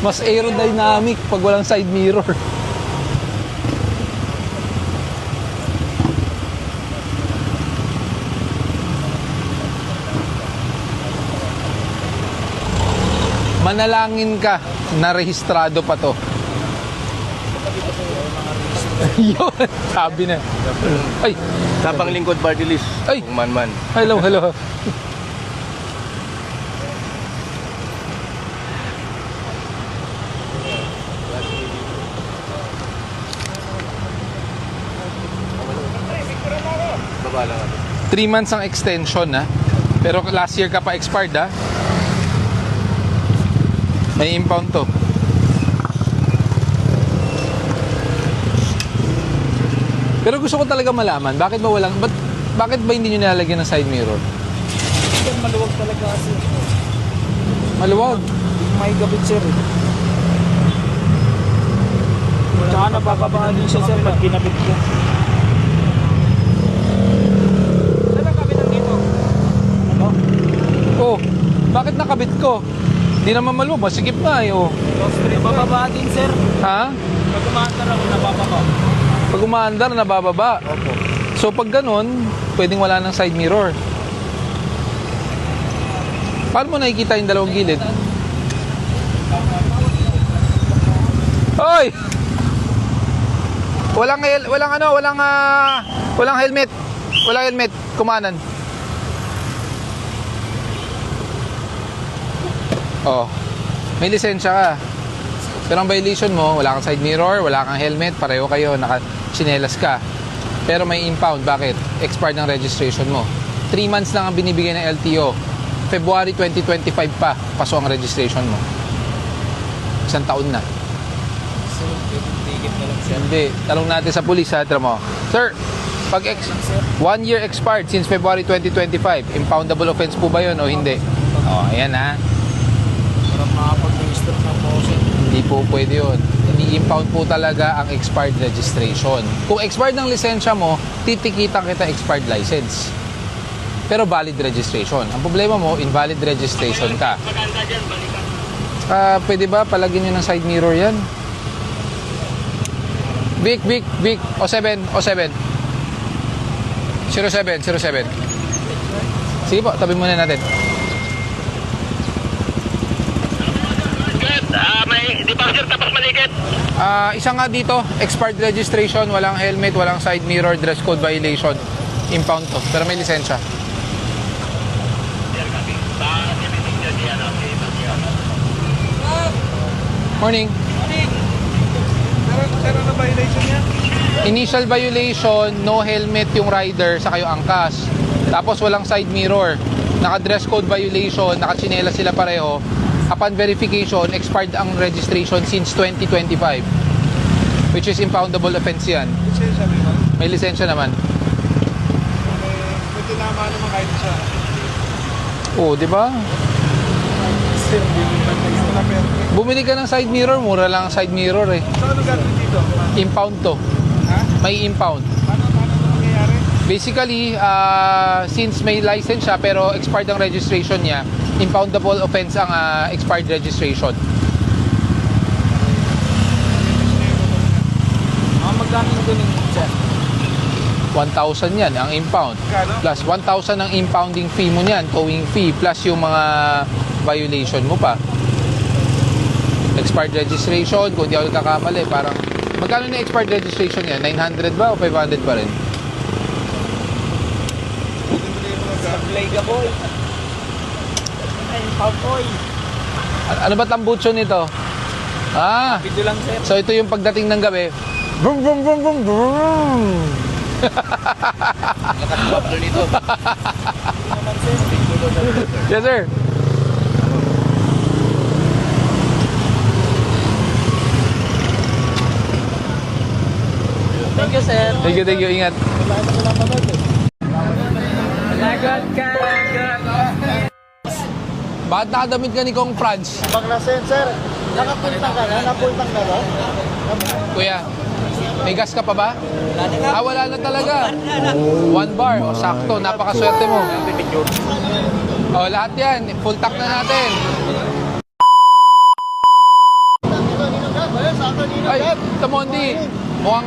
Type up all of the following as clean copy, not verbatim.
Mas aerodynamic pag walang side mirror. Manalangin ka na rehistrado pa to. Yun, sabi na. Ay, Tapang lingkod party list. Ay! Kung man-man. hello, hello. Baba lang ako. 3 months ang extension, ha? Pero last year ka pa expired, ha? May impound to. Pero gusto ko talaga malaman, bakit ba hindi nyo nilalagyan ng side mirror? Maluwag talaga kasi. Maluwag. May gabit sir. Tsaka nabababaan din siya sir pag kinabit ko. Saan ang kabitan dito? Ano? Oh, bakit nakabit ko? Di naman maluwag, masikip nga eh, oh. Nabababaan din sir. Ha? Pag umaandar ako nabababa. Pag umaandar, nabababa. Opo. So pag ganun, pwedeng wala ng side mirror. Paano mo nakikita yung dalawang gilid? Hoy! Walang helmet. Walang helmet, kumanan. Oh. May lisensya ka. Pero ang violation mo, wala kang side mirror, wala kang helmet, pareho kayo, naka-chinelas ka. Pero may impound. Bakit? Expired ng registration mo. 3 months lang ang binibigay ng LTO. February 2025 pa, paso ang registration mo. 1 taon na. Sir, tigit na lang sir. Hindi. Talong natin sa pulis, ha? Tira mo. Sir, pag 1 year expired since February 2025, impoundable offense po ba yun o hindi? Oh, ayan ha. Para makapag-register na po sir. Hindi po pwede yun. Ini-impound po talaga ang expired registration. Kung expired ng lisensya mo, titikitan kita expired license. Pero valid registration. Ang problema mo, invalid registration ka. Pwede ba palagyan nyo ng side mirror yan? Vic. O 7. 07. Sige po, tabi muna natin. May departure tapos malikit. Isa nga dito, expired registration, walang helmet, walang side mirror, dress code violation. Impound to, pero may lisensya. Morning. Pero ano violation niya? Initial violation, no helmet yung rider sa kayo angkas. Tapos walang side mirror. Naka-dress code violation, naka-chinela sila pareho. Upon verification, expired ang registration since 2025. Which is impoundable offense yan. Lisensya mo yun? May lisensya naman. May tinama naman kahit siya. Oo, di ba? Sir, hindi mo na perfect. Bumili ka ng side mirror, mura lang ang side mirror eh. So ano gagawin dito? Impound to. Ha? May impound. Paano mangyayari? Basically, since may license siya pero expired ang registration niya, impoundable offense ang expired registration. Magkano yung ganun sir? 1,000 yan ang impound. Kano? Plus 1,000 ang impounding fee mo niyan, towing fee, plus yung mga violation mo pa. Expired registration, kung di ako nagkakamali, parang magkano na expired registration yan? 900 ba o 500 pa rin? Sablay ka boy. Ay, pautoy. Ano ba tambutso nito? Video lang sir. So ito yung pagdating ng gabi. Brum brum brum brum brum. Nakatibablo nito. Naman sir. Yes sir. Thank you sir. Thank you, ingat. Lagot ka. Bakit nakadamit ka ni Kong Franz? Baklasen sir. Nakapuntang ka na? Napuntang ka ba? Kuya, may gas ka pa ba? Wala na talaga. 1 bar, o sakto, napakaswerte mo. O, lahat yan, full tank na natin. Mondi, mukhang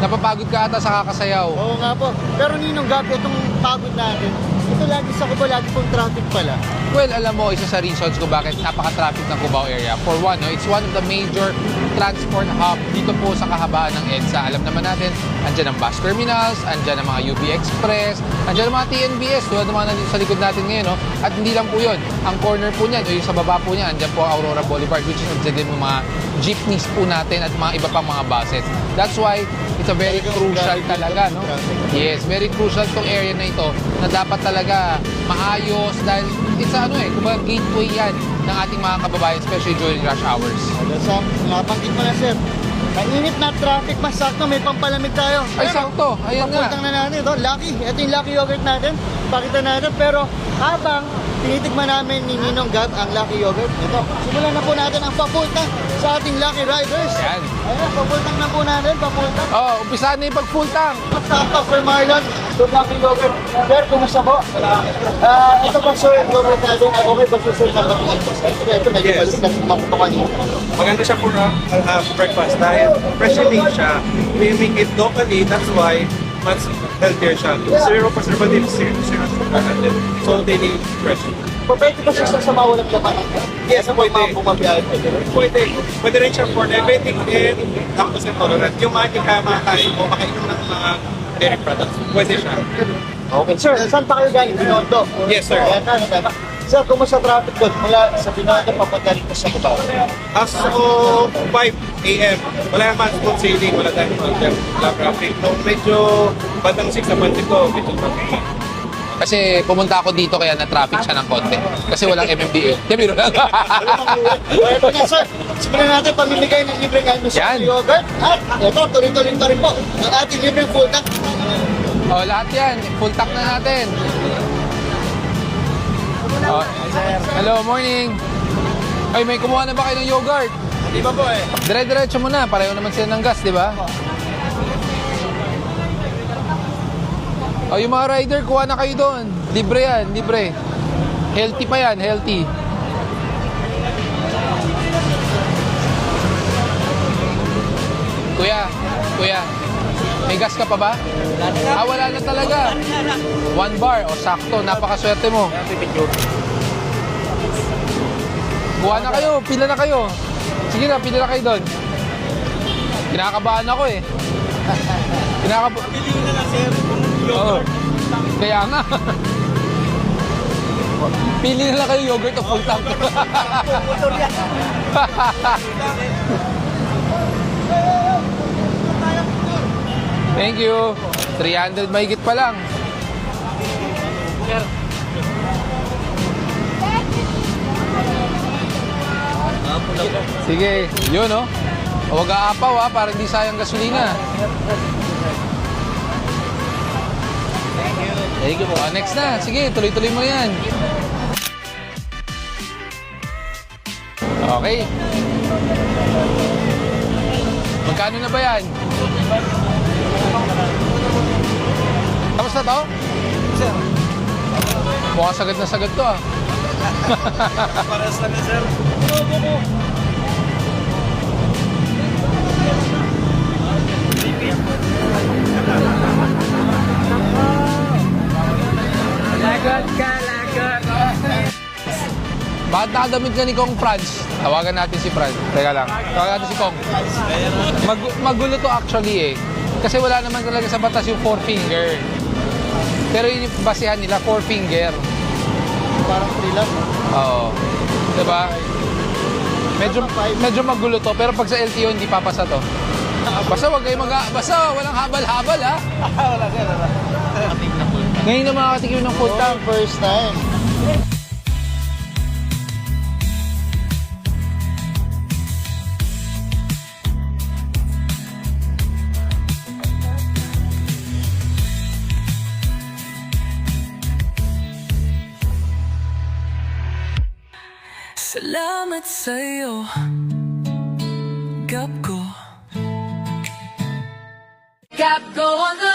napapagod ka ata sa kakasayaw. Oo nga po. Pero Ninong Gab, itong pagod natin, ito lagi sa Cubao, lagi pong traffic pala. Well, alam mo, isa sa reasons kung bakit napaka-traffic ng Cubao area. For one, no, it's one of the major transport hub dito po sa kahabaan ng EDSA. Alam naman natin, andyan ang bus terminals, andyan ang mga UP Express, andyan ang mga TNBS, tulad ng mga nandito sa likod natin ngayon. No? At hindi lang po yun. Ang corner po niyan, o yung sa baba po niyan, andyan po ang Aurora Boulevard, which is andyan din yung mga jeepneys po natin at mga iba pang mga buses. That's why it's a very crucial talaga, no? Yes, very crucial tong area na ito na dapat talaga maayos dahil it's a, kumbaga gateway yan ng ating mga kababayan, especially during rush hours. So, nabanggit mo na, sir. Mainit na traffic, mas sakto, may pampalamig tayo. Ay, sakto. Ayan nga. Papuntang na natin ito. Lucky. Ito yung Lucky Yogurt natin. Pakita natin. Pero habang tinitigman namin ni Ninong Gab ang Lucky Yogurt, ito, simulan na po natin ang papunta sa ating Lucky Riders. Yan. Ayan, papuntang na po natin. Papuntang. Oh, umpisahan na yung pag-full tank. Tapos, Sir Marlon, ito Lucky Yogurt. Sir, kumusta po? Ito ba, sir, yung yogurt natin? Okay ba, sir, na ito, medyo Yes. balik kasi makuto kanina. Maganda siya for breakfast dahil fresh and made siya. We make it locally, that's why much healthier siya. Zero preservatives, zero content. So daily fresh. Pwede ba siya sa mawalang laman? Yes, pwede. Mga bumabiyahe. Pwede rin siya for diabetic and lactose intolerant. Yung mga kumakain o makainom ng mga dairy products, pwede siya. Okay, sir, saan pa kayo galing? Binondo? Yes, sir. Ayan na, tama. Sir, kumusta traffic doon? Mula sa Binondo, papunta rito sa Cubao. As of 5 a.m., wala naman smooth sailing, wala tayong problem. Wala traffic. So medyo bandang 6 na pansin ko, medyo traffic. Kasi pumunta ako dito kaya na-traffic siya ng konti. Kasi walang MMDA. Di, biro lang. Ito na, sir. Simulan natin pamimigay ng libreng ano sa Yan. yogurt. At ito, tuloy-tuloy pa rin po. Ang ating libreng full tank. Oh, lahat yan. Full tank na natin. Oh, hello, morning. Ay, may kumuha na ba kayo ng yogurt? Di ba po eh? Dire-diretso mo na. Pareho naman sila ng gas, di ba? Oh, yung mga rider, kuha na kayo doon. Libre yan, libre. Healthy pa yan, healthy. Kuya, may gas ka pa ba? Ah, wala na talaga. 1 bar, o sakto, napakaswerte mo. Kuha na kayo, pila na kayo. Sige na, pila na kayo doon. Kinakabahan ako eh. Pili na lang, sir. Oo. Kaya nga. Pili na lang kayo yogurt o full tank. Thank you. 300 mahigit pa lang. Sige, yun oh. Huwag aapaw ha, para hindi sayang gasolina. Thank you po. Next na. Sige, tuloy-tuloy mo yan. Okay. Magkano na ba yan? Tapos na to? Mukhang sagad na sagad to ah. Paras lang, sir. Lagot ka, lagot. Bakit nakadamit ka ni Kong Franz? Tawagan natin si Franz. Teka lang. Tawagan natin si Kong. Magulo to actually eh. Kasi wala naman talaga sa batas yung 4 finger. Pero yun yung basihan nila, 4 finger. Parang free lang. Oo. Diba? Medyo magulo to, pero pag sa LTO hindi papasa to. Basta wag kayo basta walang habal-habal ha. Wala, sir. Wala. Ngayon na makakatikim ng full tank. First time. Salamat sa'yo, Gab ko. Gab ko on the